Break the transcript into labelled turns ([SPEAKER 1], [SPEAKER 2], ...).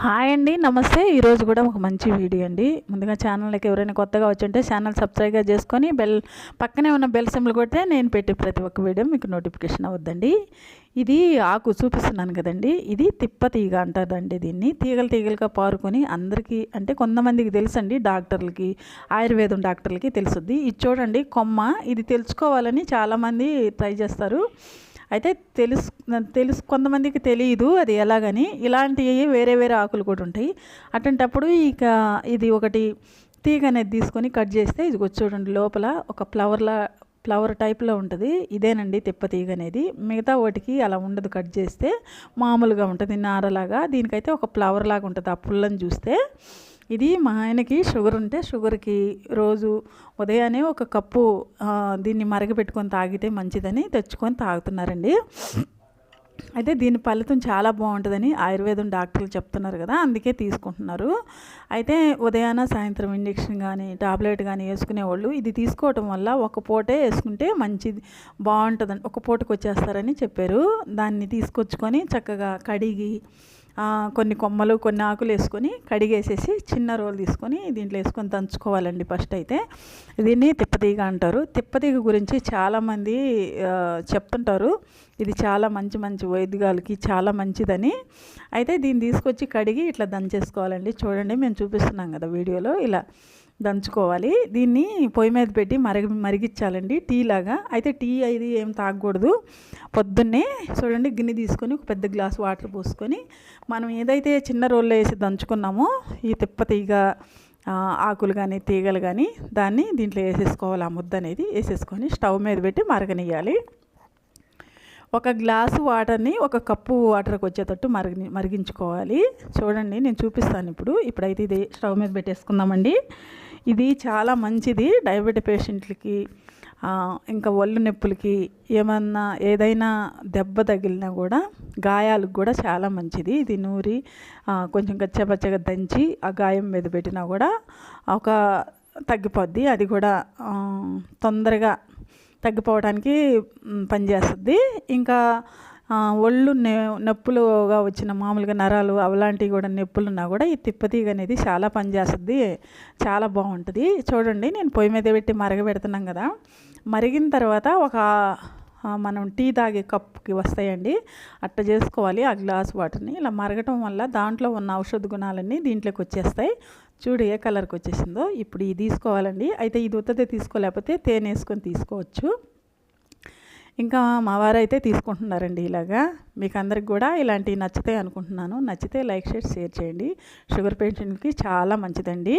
[SPEAKER 1] Hi అండి, నమస్తే. ఈరోజు కూడా ఒక మంచి వీడియో అండి. ముందుగా ఛానల్కి ఎవరైనా కొత్తగా వచ్చుంటే ఛానల్ సబ్స్క్రైబ్ చేసుకొని పక్కనే ఉన్న బెల్ సింబల్ కొడితే నేను పెట్టే ప్రతి ఒక్క వీడియో మీకు నోటిఫికేషన్ అవుద్దండి. ఇది ఆకు చూపిస్తున్నాను కదండి, ఇది తిప్పతీగ అంటారండి. దీన్ని తీగలుగా పారుకొని అందరికీ అంటే కొంతమందికి తెలుసండి, డాక్టర్లకి, ఆయుర్వేదం డాక్టర్లకి తెలుసుద్ది. ఇది చూడండి కొమ్మ, ఇది తెలుసుకోవాలని చాలామంది ట్రై చేస్తారు. అయితే తెలుసు కొంతమందికి తెలియదు అది ఎలాగని. ఇలాంటివి వేరే వేరే ఆకులు కూడా ఉంటాయి. అటువంటప్పుడు ఇది ఒకటి తీగ అనేది తీసుకొని కట్ చేస్తే ఇది చూడండి, లోపల ఒక ఫ్లవర్ టైప్లో ఉంటుంది. ఇదేనండి తిప్పతీగ అనేది. మిగతా వాటికి అలా ఉండదు, కట్ చేస్తే మామూలుగా ఉంటుంది నారలాగా. దీనికైతే ఒక ఫ్లవర్ లాగా ఉంటుంది ఆ పుల్లని చూస్తే. ఇది మా ఆయనకి షుగర్ ఉంటే షుగర్కి రోజు ఉదయాన్నే ఒక కప్పు దీన్ని మరగపెట్టుకొని తాగితే మంచిదని తెచ్చుకొని తాగుతున్నారండి. అయితే దీని ఫలితం చాలా బాగుంటుందని ఆయుర్వేదం డాక్టర్లు చెప్తున్నారు కదా, అందుకే తీసుకుంటున్నారు. అయితే ఉదయాన సాయంత్రం ఇంజెక్షన్ కానీ టాబ్లెట్ కానీ వేసుకునేవాళ్ళు ఇది తీసుకోవటం వల్ల ఒక పూటే వేసుకుంటే మంచిది, బాగుంటుందని ఒక పూటకు వచ్చేస్తారని చెప్పారు. దాన్ని తీసుకొచ్చుకొని చక్కగా కడిగి కొన్ని కొమ్మలు కొన్ని ఆకులు వేసుకొని కడిగేసేసి చిన్న రోలు తీసుకొని దీంట్లో వేసుకొని దంచుకోవాలండి. ఫస్ట్ అయితే దీన్ని తిప్పతీగ అంటారు. తిప్పతీగ గురించి చాలామంది చెప్తుంటారు, ఇది చాలా మంచి వైద్యాలకి చాలా మంచిదని. అయితే దీన్ని తీసుకొచ్చి కడిగి ఇట్లా దంచేసుకోవాలండి. చూడండి, మేము చూపిస్తున్నాం కదా వీడియోలో, ఇలా దంచుకోవాలి. దీన్ని పొయ్యి మీద పెట్టి మరిగించాలండి, టీ లాగా. అయితే టీ అది ఏం తాగకూడదు. పొద్దున్నే చూడండి గిన్నె తీసుకొని ఒక పెద్ద గ్లాస్ వాటర్ పోసుకొని మనం ఏదైతే చిన్న రోల్లో వేసి దంచుకున్నామో ఈ తిప్పతీగ ఆకులు కానీ తీగలు కానీ దాన్ని దీంట్లో వేసేసుకోవాలి. ఆ ముద్ద అనేది వేసేసుకొని స్టవ్ మీద పెట్టి మరగనియాలి. ఒక గ్లాసు వాటర్ని ఒక కప్పు వాటర్కి వచ్చేటట్టు మరిగించుకోవాలి. చూడండి, నేను చూపిస్తాను ఇప్పుడైతే ఇది స్టవ్ మీద పెట్టేసుకుందామండి. ఇది చాలా మంచిది డయాబెటిక్ పేషెంట్లకి, ఇంకా ఒళ్ళు నొప్పులకి, ఏదైనా దెబ్బ తగిలినా కూడా గాయాలకు కూడా చాలా మంచిది. ఇది నూరి కొంచెం కచ్చపచ్చగా దంచి ఆ గాయం మీద పెట్టినా కూడా తగ్గిపోద్ది. అది కూడా తొందరగా తగ్గిపోవడానికి పనిచేస్తుంది. ఇంకా ఒళ్ళు నొప్పులుగా వచ్చిన మామూలుగా నరాలు అలాంటివి కూడా నొప్పులున్నా కూడా ఈ తిప్పతీగ అనేది చాలా పనిచేస్తుంది, చాలా బాగుంటుంది. చూడండి, నేను పొయ్యి మీద పెట్టి మరగబెడుతున్నాం కదా, మరిగిన తర్వాత మనం టీ తాగే కప్పుకి వస్తాయండి, అట్ట చేసుకోవాలి. ఆ గ్లాస్ వాటర్ని ఇలా మరగటం వల్ల దాంట్లో ఉన్న ఔషధ గుణాలన్నీ దీంట్లోకి వచ్చేస్తాయి. చూడు ఏ కలర్కి వచ్చేసిందో. ఇప్పుడు ఇది తీసుకోవాలండి. అయితే ఇది ఉత్తదే తీసుకోలేకపోతే తేనె వేసుకొని తీసుకోవచ్చు. ఇంకా మా వారు అయితే తీసుకుంటున్నారండి ఇలాగా. మీకు అందరికి కూడా ఇలాంటివి నచ్చుతాయి అనుకుంటున్నాను. నచ్చితే లైక్ షేర్ చేయండి. షుగర్ పేషెంట్కి చాలా మంచిదండి.